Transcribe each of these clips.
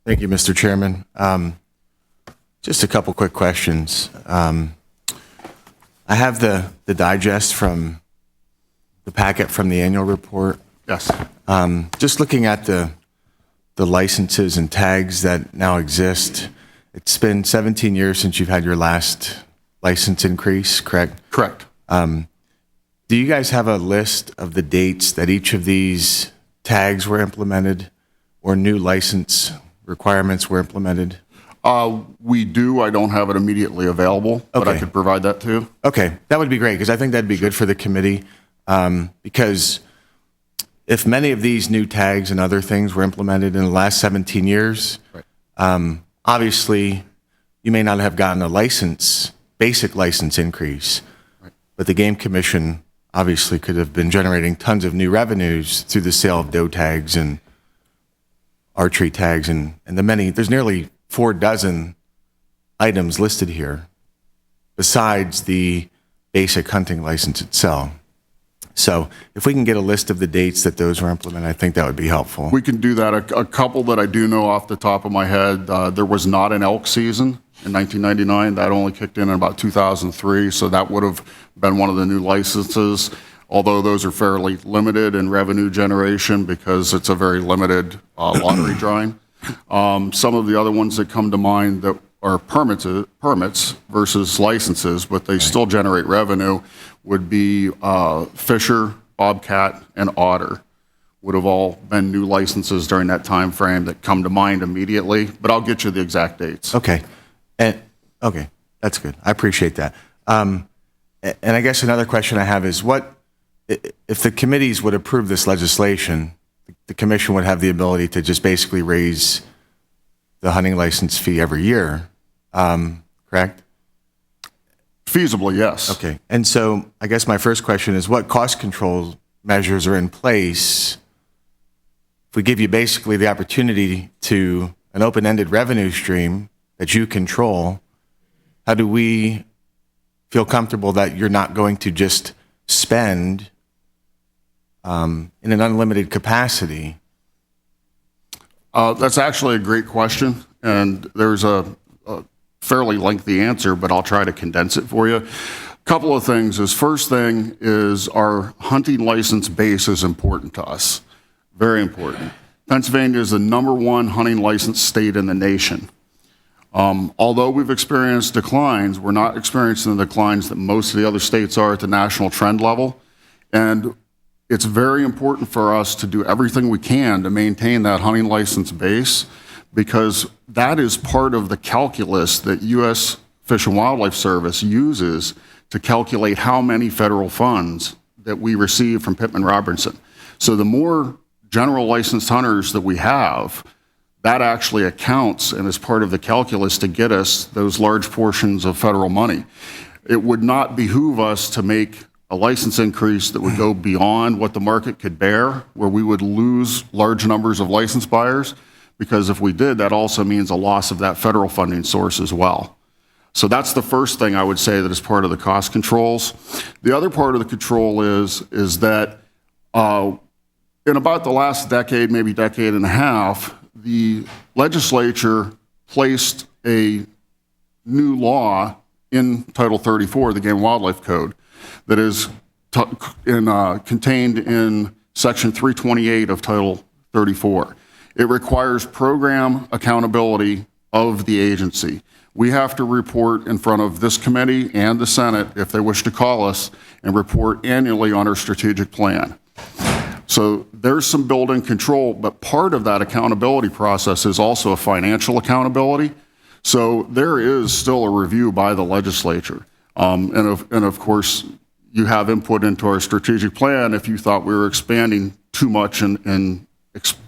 Thank you, Mr. Chairman. Just a couple quick questions. I have the digest from the packet from the annual report. Yes. Just looking at the licenses and tags that now exist, it's been 17 years since you've had your last license increase, correct? Correct. Do you guys have a list of the dates that each of these tags were implemented or new license requirements were implemented? We do. I don't have it immediately available, but I Okay. could provide that too. Okay, that would be great, because I think that'd be good for the committee. Because if many of these new tags and other things were implemented in the last 17 years, obviously you may not have gotten a basic license increase, but the Game Commission obviously could have been generating tons of new revenues through the sale of doe tags and archery tags and there's nearly 4 dozen items listed here besides the basic hunting license itself. So if we can get a list of the dates that those were implemented, I think that would be helpful. We can do that. A couple that I do know off the top of my head, there was not an elk season in 1999. That only kicked in about 2003, so that would have been one of the new licenses, although those are fairly limited in revenue generation because it's a very limited lottery drawing. Some of the other ones that come to mind that are permits versus licenses, but they still generate revenue, would be Fisher, Bobcat, and Otter. Would have all been new licenses during that time frame that come to mind immediately, but I'll get you the exact dates. Okay. Okay, that's good. I appreciate that. And I guess another question I have is, what if the committees would approve this legislation, the commission would have the ability to just basically raise the hunting license fee every year, correct? Feasibly, yes. Okay. And so I guess my first question is, what cost control measures are in place if we give you basically the opportunity to an open-ended revenue stream that you control? How do we feel comfortable that you're not going to just spend in an unlimited capacity? That's actually a great question, and there's a fairly lengthy answer, but I'll try to condense it for you. A couple of things is, first thing is our hunting license base is important to us, very important. Pennsylvania is the #1 hunting license state in the nation. Although we've experienced declines, we're not experiencing the declines that most of the other states are at the national trend level. And it's very important for us to do everything we can to maintain that hunting license base, because that is part of the calculus that U.S. Fish and Wildlife Service uses to calculate how many federal funds that we receive from Pittman-Robertson. So the more general licensed hunters that we have, that actually accounts and is part of the calculus to get us those large portions of federal money. It would not behoove us to make a license increase that would go beyond what the market could bear, where we would lose large numbers of license buyers, because if we did, that also means a loss of that federal funding source as well. So that's the first thing I would say that is part of the cost controls. The other part of the control is that in about the last decade, maybe decade and a half, the legislature placed a new law in Title 34 of the Game and Wildlife Code that is contained in Section 328 of Title 34. It requires program accountability of the agency. We have to report in front of this committee and the Senate, if they wish to call us, and report annually on our strategic plan. So there's some built-in control, but part of that accountability process is also a financial accountability. So there is still a review by the legislature. And of course, you have input into our strategic plan if you thought we were expanding too much and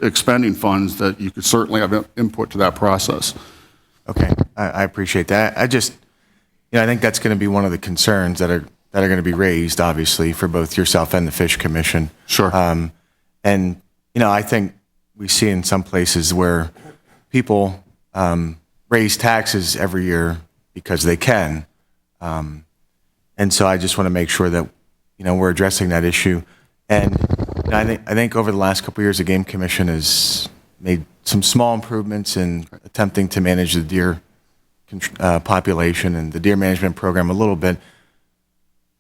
expending funds, that you could certainly have input to that process. Okay, I appreciate that. I think that's going to be one of the concerns that are going to be raised, obviously, for both yourself and the Fish Commission. Sure. And I think we see in some places where people raise taxes every year because they can, and so I just want to make sure that we're addressing that issue. And I think over the last couple of years, the Game Commission has made some small improvements in attempting to manage the deer population and the deer management program a little bit.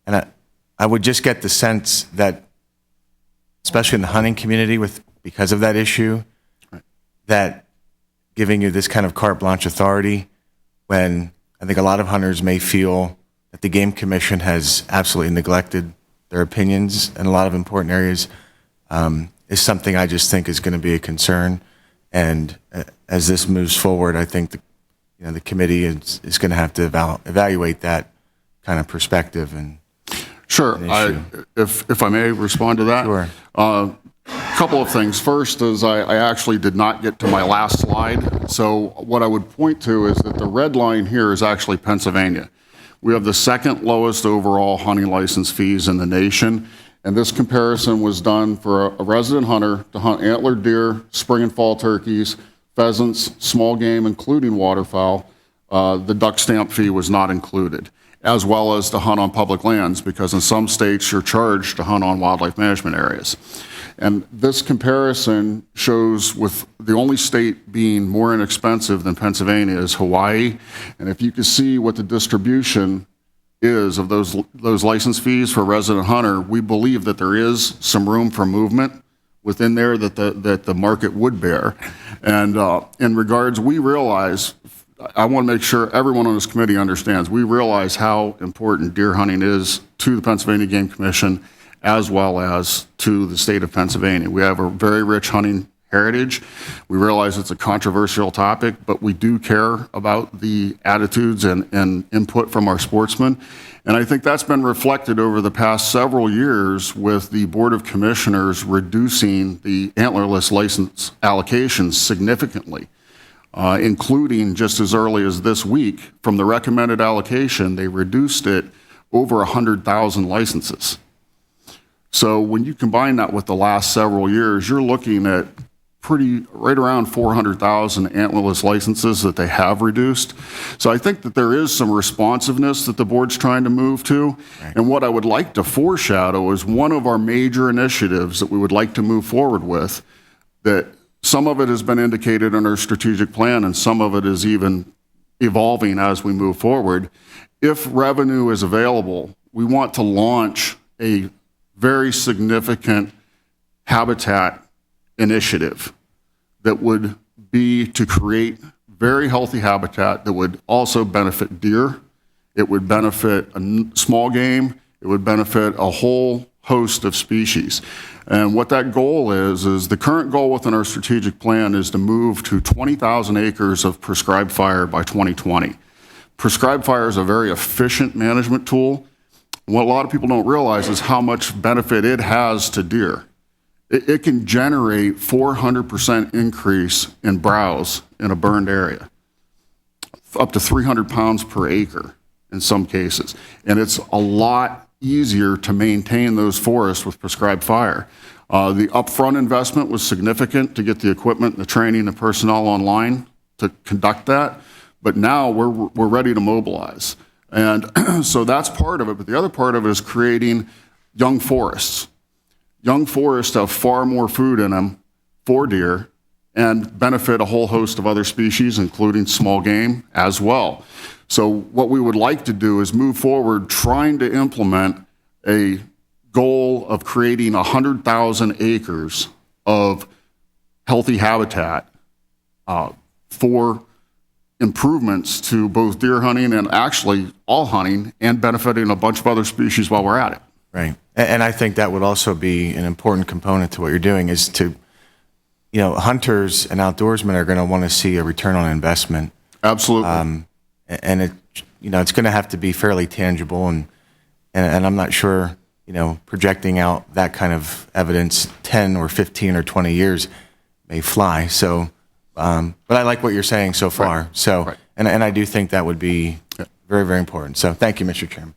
And I would just get the sense that, especially in the hunting community, because of that issue, that giving you this kind of carte blanche authority, when I think a lot of hunters may feel that the Game Commission has absolutely neglected their opinions in a lot of important areas, is something I just think is going to be a concern. And as this moves forward, I think the committee is going to have to evaluate that kind of perspective. And sure, if I may respond to that. Sure. Couple of things. First is I actually did not get to my last slide. So what I would point to is that the red line here is actually Pennsylvania. We have the second lowest overall hunting license fees in the nation. And this comparison was done for a resident hunter to hunt antlered deer, spring and fall turkeys, pheasants, small game, including waterfowl. The duck stamp fee was not included, as well as to hunt on public lands, because in some states you're charged to hunt on wildlife management areas. And this comparison shows, with the only state being more inexpensive than Pennsylvania is Hawaii. And if you can see what the distribution is of those license fees for resident hunter, we believe that there is some room for movement within there that the market would bear. And in regards, we realize, I want to make sure everyone on this committee understands, we realize how important deer hunting is to the Pennsylvania Game Commission as well as to the state of Pennsylvania. We have a very rich hunting heritage. We realize it's a controversial topic, but we do care about the attitudes and input from our sportsmen. And I think that's been reflected over the past several years with the Board of Commissioners reducing the antlerless license allocations significantly, including just as early as this week. From the recommended allocation, they reduced it over 100,000 licenses. So when you combine that with the last several years, you're looking at right around 400,000 antlerless licenses that they have reduced. So I think that there is some responsiveness that the board's trying to move to. Right. And what I would like to foreshadow is one of our major initiatives that we would like to move forward with, that some of it has been indicated in our strategic plan and some of it is even evolving as we move forward. If revenue is available, we want to launch a very significant habitat initiative that would be to create very healthy habitat that would also benefit deer. It would benefit small game. It would benefit a whole host of species. And what that goal is the current goal within our strategic plan is to move to 20,000 acres of prescribed fire by 2020. Prescribed fire is a very efficient management tool. What a lot of people don't realize is how much benefit it has to deer. It can generate 400% increase in browse in a burned area, up to 300 pounds per acre in some cases. And it's a lot easier to maintain those forests with prescribed fire. The upfront investment was significant to get the equipment, the training, the personnel online to conduct that. But now we're ready to mobilize. And so that's part of it. But the other part of it is creating young forests. Young forests have far more food in them for deer and benefit a whole host of other species, including small game as well. So what we would like to do is move forward trying to implement a goal of creating 100,000 acres of healthy habitat for improvements to both deer hunting and actually all hunting, and benefiting a bunch of other species while we're at it. Right. And I think that would also be an important component to what you're doing, is to, hunters and outdoorsmen are going to want to see a return on investment. Absolutely. And it's going to have to be fairly tangible, and I'm not sure, projecting out that kind of evidence 10 or 15 or 20 years may fly. So, but I like what you're saying so far. Right. So, right. And I do think that would be very, very important. So thank you, Mr. Chairman.